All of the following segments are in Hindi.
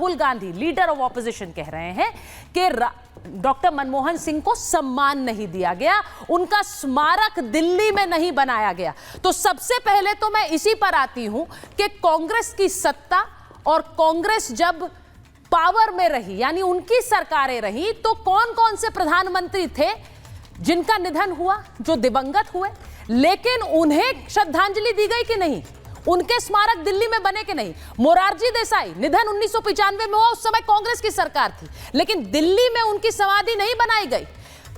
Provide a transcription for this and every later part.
Rahul Gandhi leader of opposition कह रहे हैं कि डॉक्टर मनमोहन सिंह को सम्मान नहीं दिया गया, उनका स्मारक दिल्ली में नहीं बनाया गया। तो सबसे पहले तो मैं इसी पर आती हूं कि कांग्रेस की सत्ता और कांग्रेस जब पावर में रही, यानी उनकी सरकारें रही, तो कौन कौन से प्रधानमंत्री थे जिनका निधन हुआ, जो दिवंगत हुए, लेकिन उन्हें श्रद्धांजलि दी गई कि नहीं? उनके स्मारक दिल्ली में बने कि नहीं? मोरारजी देसाई निधन 1995 में हुआ, उस समय कांग्रेस की सरकार थी, लेकिन दिल्ली में उनकी समाधि नहीं बनाई गई।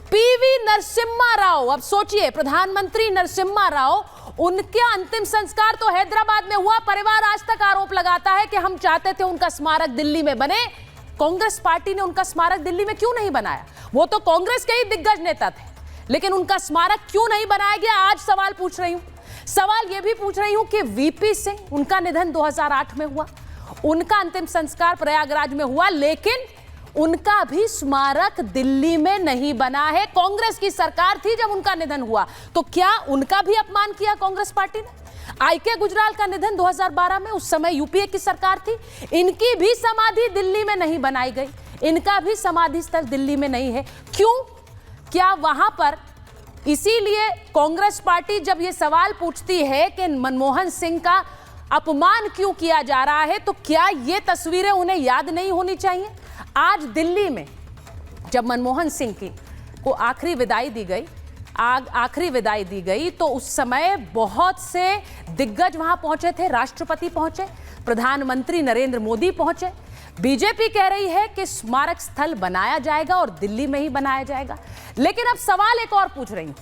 पीवी नरसिम्हा राव, अब सोचिए, प्रधानमंत्री नरसिम्हा राव, उनका अंतिम संस्कार तो हैदराबाद में हुआ। परिवार आज तक आरोप लगाता है कि हम चाहते थे उनका स्मारक दिल्ली में बने, कांग्रेस पार्टी ने उनका स्मारक दिल्ली में क्यों नहीं बनाया? वो तो कांग्रेस के ही दिग्गज नेता थे, लेकिन उनका स्मारक क्यों नहीं बनाया गया? आज सवाल पूछ रही हूं। सवाल यह भी पूछ रही हूं कि वीपी सिंह, उनका निधन 2008 में हुआ, उनका अंतिम संस्कार प्रयागराज में हुआ, लेकिन उनका भी स्मारक दिल्ली में नहीं बना है। कांग्रेस की सरकार थी जब उनका निधन हुआ, तो क्या उनका भी अपमान किया कांग्रेस पार्टी ने? आईके गुजराल का निधन 2012 में, उस समय यूपीए की सरकार थी, इनकी भी समाधि दिल्ली में नहीं बनाई गई, इनका भी समाधि स्थल दिल्ली में नहीं है। क्यों? क्या वहां पर इसीलिए कांग्रेस पार्टी जब ये सवाल पूछती है कि मनमोहन सिंह का अपमान क्यों किया जा रहा है, तो क्या ये तस्वीरें उन्हें याद नहीं होनी चाहिए? आज दिल्ली में जब मनमोहन सिंह की को आखिरी विदाई दी गई, तो उस समय बहुत से दिग्गज वहां पहुंचे थे, राष्ट्रपति पहुंचे, प्रधानमंत्री नरेंद्र मोदी पहुंचे। बीजेपी कह रही है कि स्मारक स्थल बनाया जाएगा और दिल्ली में ही बनाया जाएगा। लेकिन अब सवाल एक और पूछ रही हूं,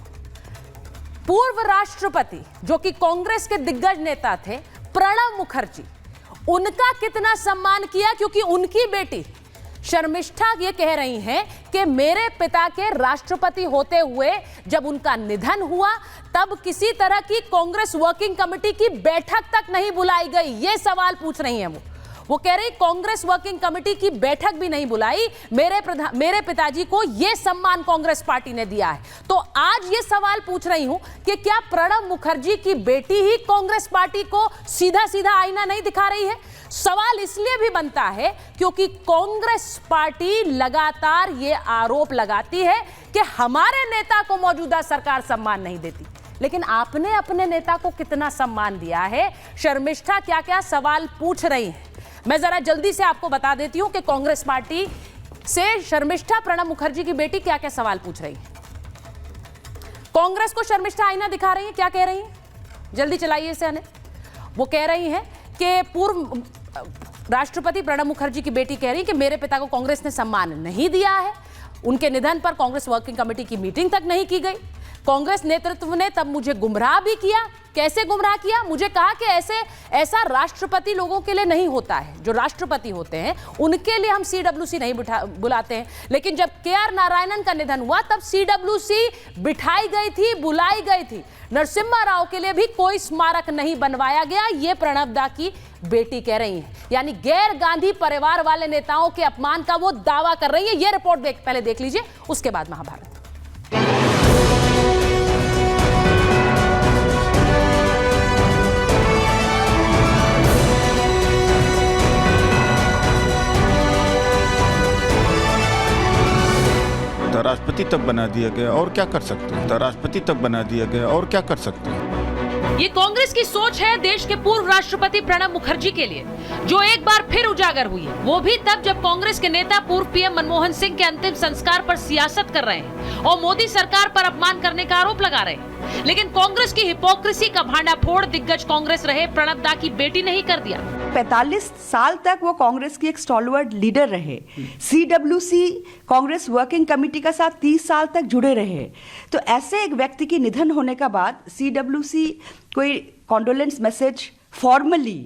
पूर्व राष्ट्रपति जो कि कांग्रेस के दिग्गज नेता थे, प्रणब मुखर्जी, उनका कितना सम्मान किया? क्योंकि उनकी बेटी शर्मिष्ठा ये कह रही हैं कि मेरे पिता के राष्ट्रपति होते हुए जब उनका निधन हुआ, तब किसी तरह की कांग्रेस वर्किंग कमेटी की बैठक तक नहीं बुलाई गई। ये सवाल पूछ रही हैं वो कह रही कांग्रेस वर्किंग कमेटी की बैठक भी नहीं बुलाई, मेरे पिताजी को यह सम्मान कांग्रेस पार्टी ने दिया है। तो आज ये सवाल पूछ रही हूं कि क्या प्रणब मुखर्जी की बेटी ही कांग्रेस पार्टी को सीधा सीधा आईना नहीं दिखा रही है? सवाल इसलिए भी बनता है क्योंकि कांग्रेस पार्टी लगातार ये आरोप लगाती है कि हमारे नेता को मौजूदा सरकार सम्मान नहीं देती, लेकिन आपने अपने नेता को कितना सम्मान दिया है? शर्मिष्ठा क्या क्या सवाल पूछ रही है, मैं जरा जल्दी से आपको बता देती हूं कि कांग्रेस पार्टी से शर्मिष्ठा प्रणब मुखर्जी की बेटी क्या क्या सवाल पूछ रही है। कांग्रेस को शर्मिष्ठा आईना दिखा रही है, क्या कह रही है? जल्दी चलाइए इसे आने। वो कह रही हैं कि पूर्व राष्ट्रपति प्रणब मुखर्जी की बेटी कह रही है कि मेरे पिता को कांग्रेस ने सम्मान नहीं दिया है, उनके निधन पर कांग्रेस वर्किंग कमेटी की मीटिंग तक नहीं की गई, कांग्रेस नेतृत्व ने तब मुझे गुमराह भी किया। कैसे गुमराह किया? मुझे कहा कि ऐसा राष्ट्रपति लोगों के लिए नहीं होता है, जो राष्ट्रपति होते हैं उनके लिए हम सीडब्ल्यूसी नहीं बुलाते हैं। लेकिन जब केआर नारायणन का निधन हुआ तब सीडब्ल्यूसी बिठाई गई थी, बुलाई गई थी। नरसिम्हा राव के लिए भी कोई स्मारक नहीं बनवाया गया, ये प्रणब दा की बेटी कह रही है। यानी गैर गांधी परिवार वाले नेताओं के अपमान का वो दावा कर रही है। ये रिपोर्ट पहले देख लीजिए, उसके बाद महाभारत। राष्ट्रपति तक बना दिया गया और क्या कर सकते हैं? राष्ट्रपति तक बना दिया गया और क्या कर सकते हैं? ये कांग्रेस की सोच है देश के पूर्व राष्ट्रपति प्रणब मुखर्जी के लिए, जो एक बार फिर उजागर हुई है, वो भी तब जब कांग्रेस के नेता पूर्व पीएम मनमोहन सिंह के अंतिम संस्कार पर सियासत कर रहे हैं और मोदी सरकार पर अपमान करने का आरोप लगा रहे हैं। लेकिन कांग्रेस की हिपोक्रेसी का भांडाफोड़ दिग्गज कांग्रेस रहे प्रणब दा की बेटी ने ही कर दिया। 45 साल तक वो कांग्रेस की एक स्टॉलवर्ड लीडर रहे, सीडब्ल्यूसी कांग्रेस वर्किंग कमेटी का साथ 30 साल तक जुड़े रहे। तो ऐसे एक व्यक्ति के निधन होने का बाद सीडब्ल्यूसी कोई कॉन्डोलेंस मैसेज फॉर्मली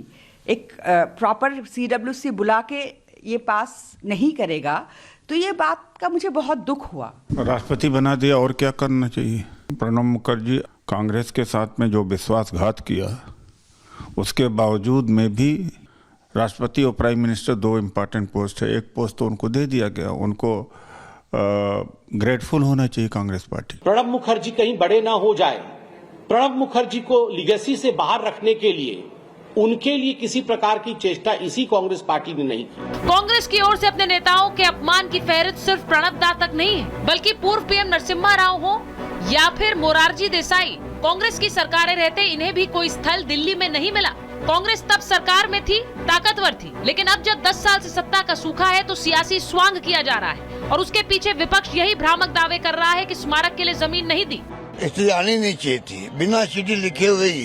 एक प्रॉपर सीडब्ल्यूसी बुला के ये पास नहीं करेगा, तो ये बात का मुझे बहुत दुख हुआ। राष्ट्रपति बना दिया और क्या करना चाहिए? प्रणब मुखर्जी कांग्रेस के साथ में जो विश्वासघात किया, उसके बावजूद में भी राष्ट्रपति और प्राइम मिनिस्टर दो इम्पोर्टेंट पोस्ट है, एक पोस्ट तो उनको दे दिया गया। उनको ग्रेटफुल होना चाहिए कांग्रेस पार्टी। प्रणब मुखर्जी कहीं बड़े ना हो जाए, प्रणब मुखर्जी को लीगेसी से बाहर रखने के लिए उनके लिए किसी प्रकार की चेष्टा इसी कांग्रेस पार्टी ने नहीं की। कांग्रेस की ओर से अपने नेताओं के अपमान की फहरिस्त सिर्फ प्रणब दा तक नहीं है, बल्कि पूर्व पीएम नरसिम्हा राव हो या फिर मोरारजी देसाई, कांग्रेस की सरकारें रहते इन्हें भी कोई स्थल दिल्ली में नहीं मिला। कांग्रेस तब सरकार में थी, ताकतवर थी, लेकिन अब जब 10 साल से सत्ता का सूखा है तो सियासी स्वांग किया जा रहा है और उसके पीछे विपक्ष यही भ्रामक दावे कर रहा है कि स्मारक के लिए जमीन नहीं दी। इसलिए आनी नहीं चाहिए थी, बिना चिट्ठी लिखे हुए ही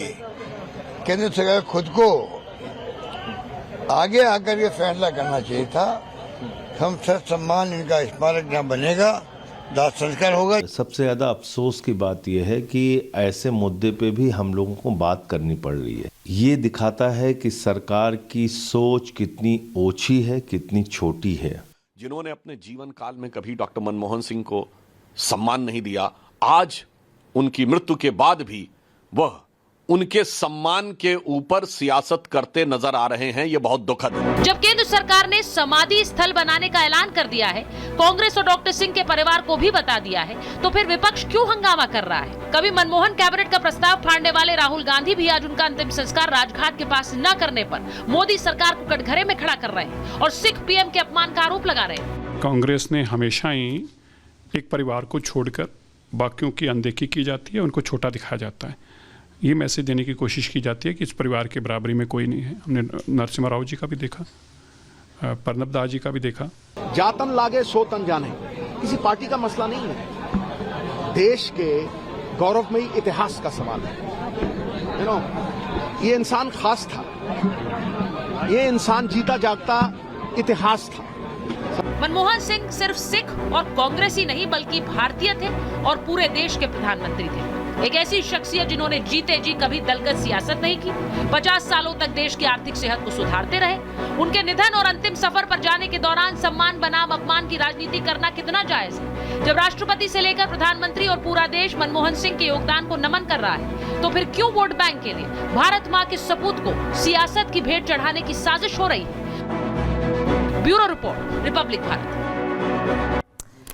केंद्र सरकार खुद को आगे आकर के फैसला करना चाहिए था। हम सर सम्मान इनका स्मारक जहाँ बनेगा, दाह संस्कार होगा। सबसे ज्यादा अफसोस की बात यह है कि ऐसे मुद्दे पे भी हम लोगों को बात करनी पड़ रही है। ये दिखाता है कि सरकार की सोच कितनी ओछी है, कितनी छोटी है। जिन्होंने अपने जीवन काल में कभी डॉक्टर मनमोहन सिंह को सम्मान नहीं दिया, आज उनकी मृत्यु के बाद भी वह उनके सम्मान के ऊपर सियासत करते नजर आ रहे हैं। ये बहुत दुखद है। जब केंद्र सरकार ने समाधि स्थल बनाने का ऐलान कर दिया है, कांग्रेस और डॉक्टर सिंह के परिवार को भी बता दिया है, तो फिर विपक्ष क्यों हंगामा कर रहा है? कभी मनमोहन कैबिनेट का प्रस्ताव फाड़ने वाले राहुल गांधी भी आज उनका अंतिम संस्कार राजघाट के पास न करने पर मोदी सरकार को कटघरे में खड़ा कर रहे हैं और सिख पीएम के अपमान का आरोप लगा रहे हैं। कांग्रेस ने हमेशा ही एक परिवार को छोड़कर बाकियों की अनदेखी की जाती है, उनको छोटा दिखाया जाता है। ये मैसेज देने की कोशिश की जाती है कि इस परिवार के बराबरी में कोई नहीं है। हमने नरसिम्हा राव जी का भी देखा, प्रणब दा जी का भी देखा। जातन लागे सो तन जाने किसी पार्टी का मसला नहीं है, देश के गौरवमयी इतिहास का सवाल है। ये इंसान खास था, ये इंसान जीता जागता इतिहास था। मनमोहन सिंह सिर्फ सिख और कांग्रेसी नहीं बल्कि भारतीय थे और पूरे देश के प्रधानमंत्री थे। एक ऐसी शख्सियत जिन्होंने जीते जी कभी दलगत सियासत नहीं की, 50 सालों तक देश की आर्थिक सेहत को सुधारते रहे। उनके निधन और अंतिम सफर पर जाने के दौरान सम्मान बनाम अपमान की राजनीति करना कितना जायज है? जब राष्ट्रपति से लेकर प्रधानमंत्री और पूरा देश मनमोहन सिंह के योगदान को नमन कर रहा है, तो फिर क्यों वोट बैंक के लिए भारत माँ के सपूत को सियासत की भेंट चढ़ाने की साजिश हो रही है? Bureau report, Republic Bharat.